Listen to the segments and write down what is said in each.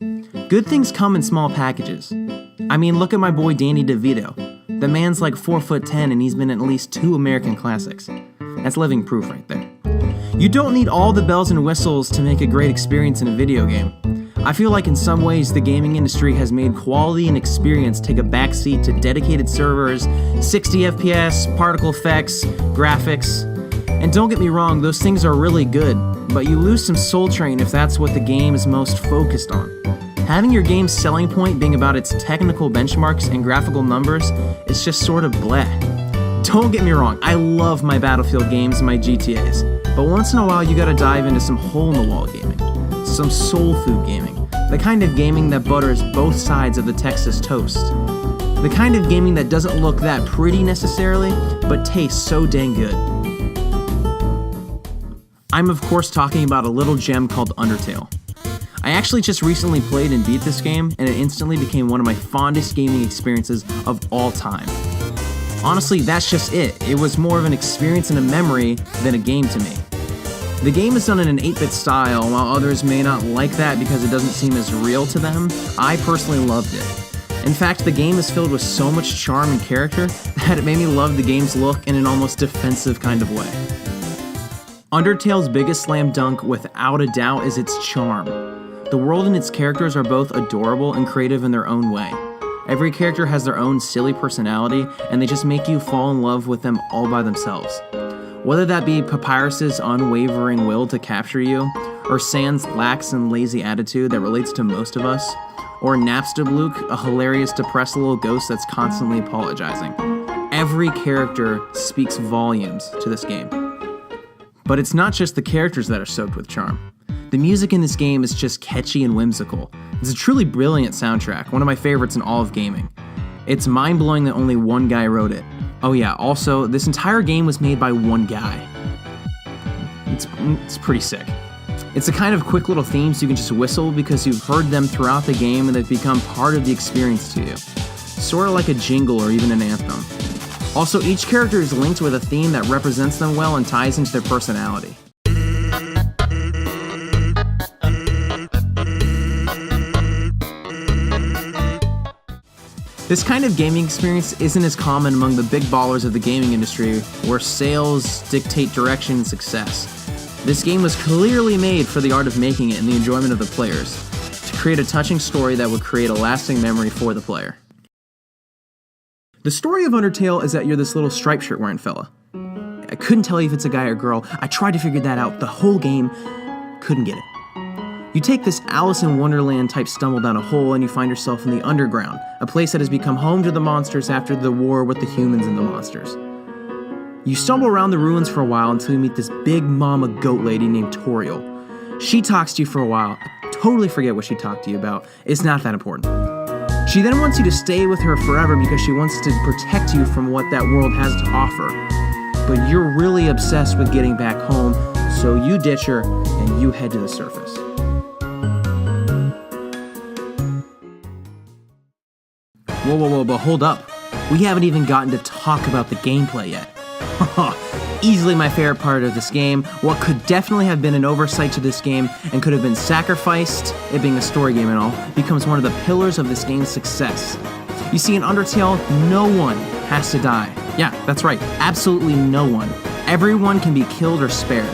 Good things come in small packages. I mean, look at my boy Danny DeVito. The man's like 4'10" and he's been in at least 2 American classics. That's living proof right there. You don't need all the bells and whistles to make a great experience in a video game. I feel like in some ways the gaming industry has made quality and experience take a backseat to dedicated servers, 60 FPS, particle effects, graphics. And don't get me wrong, those things are really good, but you lose some soul train if that's what the game is most focused on. Having your game's selling point being about its technical benchmarks and graphical numbers is just sort of bleh. Don't get me wrong, I love my Battlefield games and my GTAs, but once in a while you gotta dive into some hole-in-the-wall gaming, some soul food gaming, the kind of gaming that butters both sides of the Texas toast. The kind of gaming that doesn't look that pretty necessarily, but tastes so dang good. I'm of course talking about a little gem called Undertale. I actually just recently played and beat this game, and it instantly became one of my fondest gaming experiences of all time. Honestly, that's just it. It was more of an experience and a memory than a game to me. The game is done in an 8-bit style, while others may not like that because it doesn't seem as real to them. I personally loved it. In fact, the game is filled with so much charm and character that it made me love the game's look in an almost defensive kind of way. Undertale's biggest slam dunk, without a doubt, is its charm. The world and its characters are both adorable and creative in their own way. Every character has their own silly personality, and they just make you fall in love with them all by themselves. Whether that be Papyrus's unwavering will to capture you, or Sans' lax and lazy attitude that relates to most of us, or Napstablook, a hilarious depressed little ghost that's constantly apologizing. Every character speaks volumes to this game. But it's not just the characters that are soaked with charm. The music in this game is just catchy and whimsical. It's a truly brilliant soundtrack, one of my favorites in all of gaming. It's mind-blowing that only one guy wrote it. Oh yeah, also, this entire game was made by one guy. It's pretty sick. It's the kind of quick little themes you can just whistle because you've heard them throughout the game and they've become part of the experience to you. Sort of like a jingle or even an anthem. Also, each character is linked with a theme that represents them well and ties into their personality. This kind of gaming experience isn't as common among the big ballers of the gaming industry, where sales dictate direction and success. This game was clearly made for the art of making it and the enjoyment of the players, to create a touching story that would create a lasting memory for the player. The story of Undertale is that you're this little striped shirt wearing fella. I couldn't tell you if it's a guy or girl. I tried to figure that out the whole game, couldn't get it. You take this Alice in Wonderland type stumble down a hole and you find yourself in the underground, a place that has become home to the monsters after the war with the humans and the monsters. You stumble around the ruins for a while until you meet this big mama goat lady named Toriel. She talks to you for a while. I totally forget what she talked to you about. It's not that important. She then wants you to stay with her forever because she wants to protect you from what that world has to offer. But you're really obsessed with getting back home, so you ditch her and you head to the surface. Whoa, but hold up. We haven't even gotten to talk about the gameplay yet. Easily my favorite part of this game, what could definitely have been an oversight to this game and could have been sacrificed, it being a story game and all, becomes one of the pillars of this game's success. You see, in Undertale, no one has to die. Yeah, that's right, absolutely no one. Everyone can be killed or spared.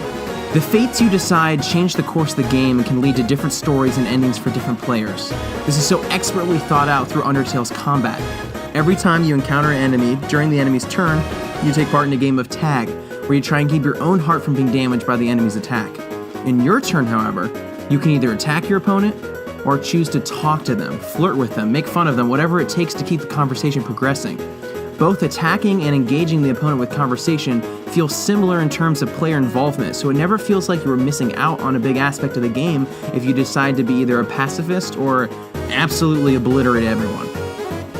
The fates you decide change the course of the game and can lead to different stories and endings for different players. This is so expertly thought out through Undertale's combat. Every time you encounter an enemy, during the enemy's turn, you take part in a game of tag, where you try and keep your own heart from being damaged by the enemy's attack. In your turn, however, you can either attack your opponent, or choose to talk to them, flirt with them, make fun of them, whatever it takes to keep the conversation progressing. Both attacking and engaging the opponent with conversation feel similar in terms of player involvement, so it never feels like you were missing out on a big aspect of the game if you decide to be either a pacifist or absolutely obliterate everyone.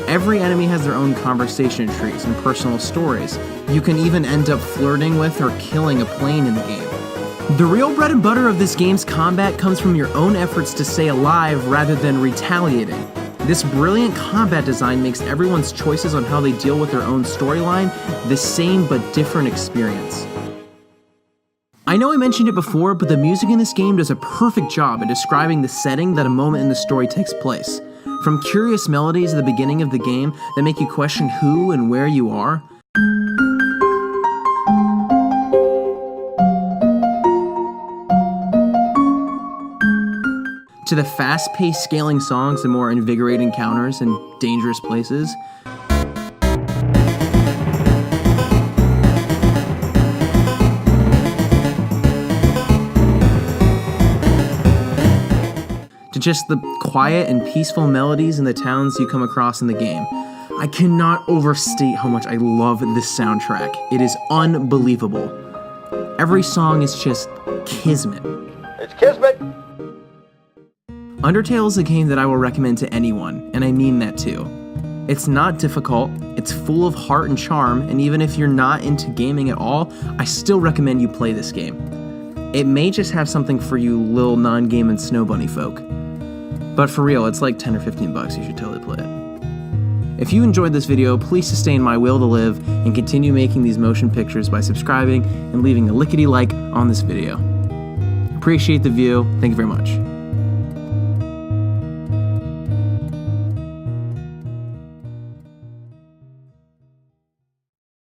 Every enemy has their own conversation trees and personal stories. You can even end up flirting with or killing a plane in the game. The real bread and butter of this game's combat comes from your own efforts to stay alive rather than retaliating. This brilliant combat design makes everyone's choices on how they deal with their own storyline the same but different experience. I know I mentioned it before, but the music in this game does a perfect job at describing the setting that a moment in the story takes place. From curious melodies at the beginning of the game that make you question who and where you are, to the fast-paced scaling songs and more invigorating encounters in dangerous places, to just the quiet and peaceful melodies in the towns you come across in the game. I cannot overstate how much I love this soundtrack. It is unbelievable. Every song is just kismet. It's kismet! Undertale is a game that I will recommend to anyone, and I mean that too. It's not difficult, it's full of heart and charm, and even if you're not into gaming at all, I still recommend you play this game. It may just have something for you little non-gaming snow bunny folk. But for real, it's like 10 or 15 bucks, you should totally play it. If you enjoyed this video, please sustain my will to live and continue making these motion pictures by subscribing and leaving a lickety like on this video. Appreciate the view, thank you very much.